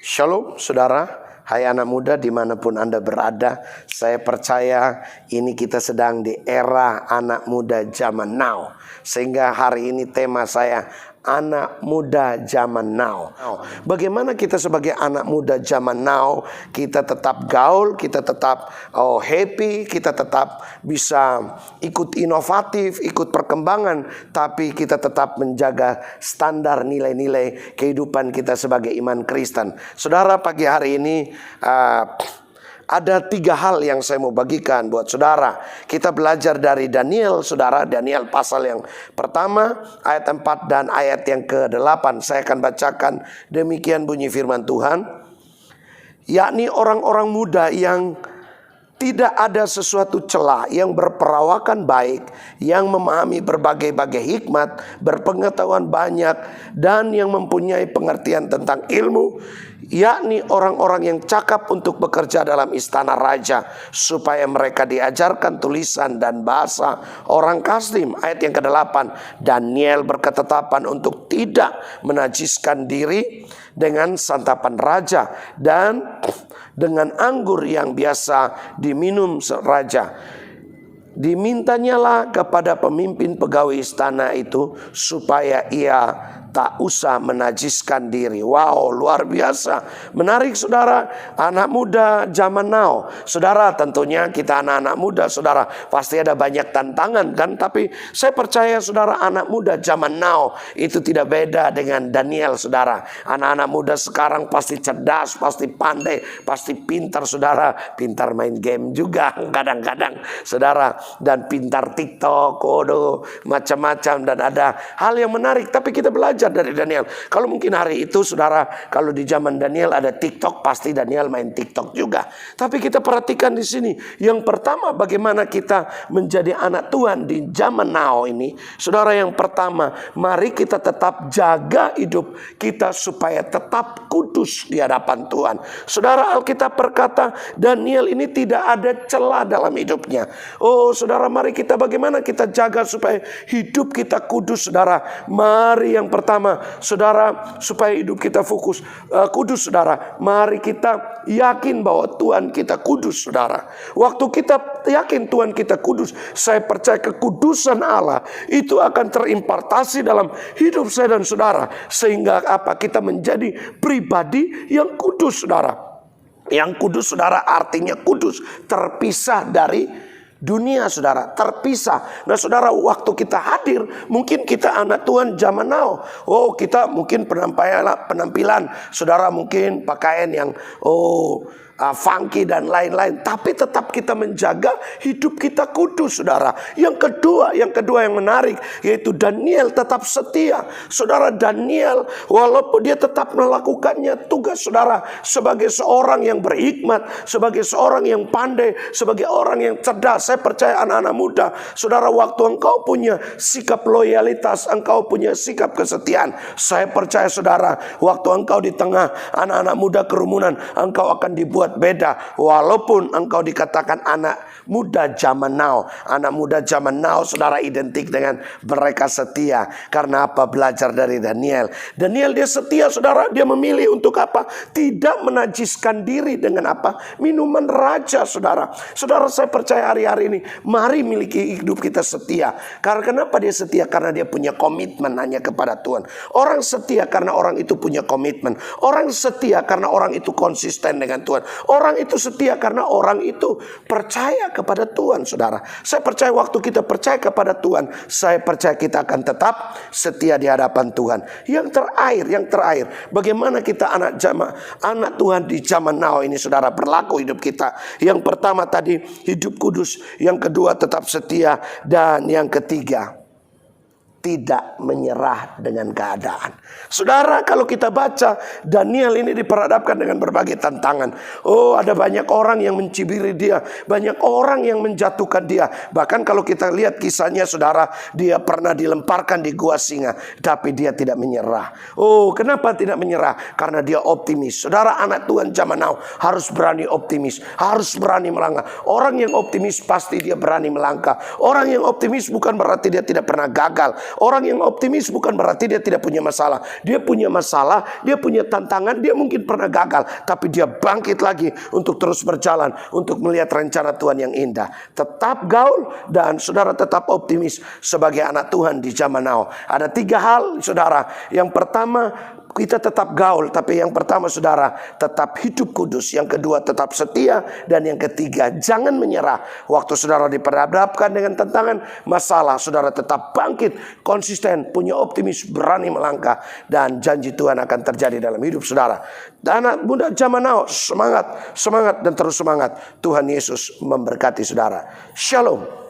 Shalom saudara, hai anak muda dimanapun Anda berada. Saya percaya ini kita sedang di era anak muda zaman now. Sehingga hari ini tema saya anak muda zaman now. Bagaimana kita sebagai anak muda zaman now, kita tetap gaul, kita tetap happy, kita tetap bisa ikut inovatif, ikut perkembangan, tapi kita tetap menjaga standar nilai-nilai kehidupan kita sebagai iman Kristen. Saudara, pagi hari ini ada 3 hal yang saya mau bagikan buat saudara. Kita belajar dari Daniel, saudara. Daniel pasal yang pertama, ayat 4 dan ayat yang ke-8. Saya akan bacakan demikian bunyi firman Tuhan. Yakni orang-orang muda yang tidak ada sesuatu celah, yang berperawakan baik, yang memahami berbagai-bagai hikmat, berpengetahuan banyak, dan yang mempunyai pengertian tentang ilmu, yakni orang-orang yang cakap untuk bekerja dalam istana raja, supaya mereka diajarkan tulisan dan bahasa orang Kasdim. Ayat yang ke-8, Daniel berketetapan untuk tidak menajiskan diri dengan santapan raja dan dengan anggur yang biasa diminum raja. Dimintanyalah kepada pemimpin pegawai istana itu supaya ia tak usah menajiskan diri. Wow, luar biasa. Menarik saudara, anak muda zaman now. Saudara, tentunya kita anak-anak muda, saudara, pasti ada banyak tantangan kan. Tapi saya percaya saudara, anak muda zaman now itu tidak beda dengan Daniel, saudara. Anak-anak muda sekarang pasti cerdas, pasti pandai, pasti pintar, saudara. Pintar main game juga kadang-kadang, saudara. Dan pintar TikTok, kode, macam-macam. Dan ada hal yang menarik. Tapi kita belajar dari Daniel. Kalau mungkin hari itu saudara, kalau di zaman Daniel ada TikTok, pasti Daniel main TikTok juga. Tapi kita perhatikan di sini. Yang pertama, bagaimana kita menjadi anak Tuhan di zaman now ini. Saudara, yang pertama, mari kita tetap jaga hidup kita supaya tetap kudus di hadapan Tuhan. Saudara, Alkitab berkata Daniel ini tidak ada celah dalam hidupnya. Oh saudara, mari kita bagaimana kita jaga supaya hidup kita kudus, saudara. Mari yang pertama, saudara, supaya hidup kita fokus kudus, saudara. Mari kita yakin bahwa Tuhan kita kudus, saudara. Waktu kita yakin Tuhan kita kudus, saya percaya kekudusan Allah itu akan terimpartasi dalam hidup saya dan saudara. Sehingga apa? Kita menjadi pribadi yang kudus, saudara. Yang kudus, saudara, artinya kudus, terpisah dari dunia, saudara, terpisah. Nah saudara, waktu kita hadir, mungkin kita anak Tuhan zaman now. Oh, kita mungkin penampilan saudara, mungkin pakaian yang funky dan lain-lain. Tapi tetap kita menjaga hidup kita kudus, saudara. Yang kedua yang menarik, yaitu Daniel tetap setia. Saudara, Daniel walaupun dia tetap melakukannya tugas, saudara, sebagai seorang yang berhikmat, sebagai seorang yang pandai, sebagai orang yang cerdas. Saya percaya anak-anak muda, saudara, waktu engkau punya sikap loyalitas, engkau punya sikap kesetiaan, saya percaya saudara, waktu engkau di tengah anak-anak muda kerumunan, engkau akan dibuat beda. Walaupun engkau dikatakan anak muda zaman now. Anak muda zaman now, saudara, identik dengan mereka setia. Karena apa? Belajar dari Daniel. Daniel dia setia, saudara. Dia memilih untuk apa? Tidak menajiskan diri dengan apa? Minuman raja, saudara. Saudara, saya percaya hari-hari ini, mari miliki hidup kita setia. Karena kenapa dia setia? Karena dia punya komitmen hanya kepada Tuhan. Orang setia karena orang itu punya komitmen. Orang setia karena orang itu konsisten dengan Tuhan. Orang itu setia karena orang itu percaya kepada Tuhan, saudara. Saya percaya waktu kita percaya kepada Tuhan, saya percaya kita akan tetap setia di hadapan Tuhan. Yang terakhir, bagaimana kita anak Tuhan di zaman now ini, saudara, berlaku hidup kita. Yang pertama tadi hidup kudus, yang kedua tetap setia, dan yang ketiga tidak menyerah dengan keadaan. Saudara, kalau kita baca Daniel ini diperhadapkan dengan berbagai tantangan. Oh, ada banyak orang yang mencibiri dia, banyak orang yang menjatuhkan dia. Bahkan kalau kita lihat kisahnya, saudara, dia pernah dilemparkan di gua singa, tapi dia tidak menyerah. Oh, kenapa tidak menyerah? Karena dia optimis. Saudara, anak Tuhan zaman now harus berani optimis, harus berani melangkah. Orang yang optimis pasti dia berani melangkah. Orang yang optimis bukan berarti dia tidak pernah gagal. Orang yang optimis bukan berarti dia tidak punya masalah. Dia punya masalah, dia punya tantangan, dia mungkin pernah gagal, tapi dia bangkit lagi untuk terus berjalan, untuk melihat rencana Tuhan yang indah. Tetap gaul dan saudara tetap optimis sebagai anak Tuhan di zaman now. Ada 3 hal saudara. Yang pertama, kita tetap gaul, tapi yang pertama saudara, tetap hidup kudus. Yang kedua, tetap setia. Dan yang ketiga, jangan menyerah. Waktu saudara diperhadapkan dengan tantangan, masalah, saudara tetap bangkit, konsisten, punya optimis, berani melangkah. Dan janji Tuhan akan terjadi dalam hidup saudara. Dan anak muda zaman now, semangat, semangat dan terus semangat. Tuhan Yesus memberkati saudara. Shalom.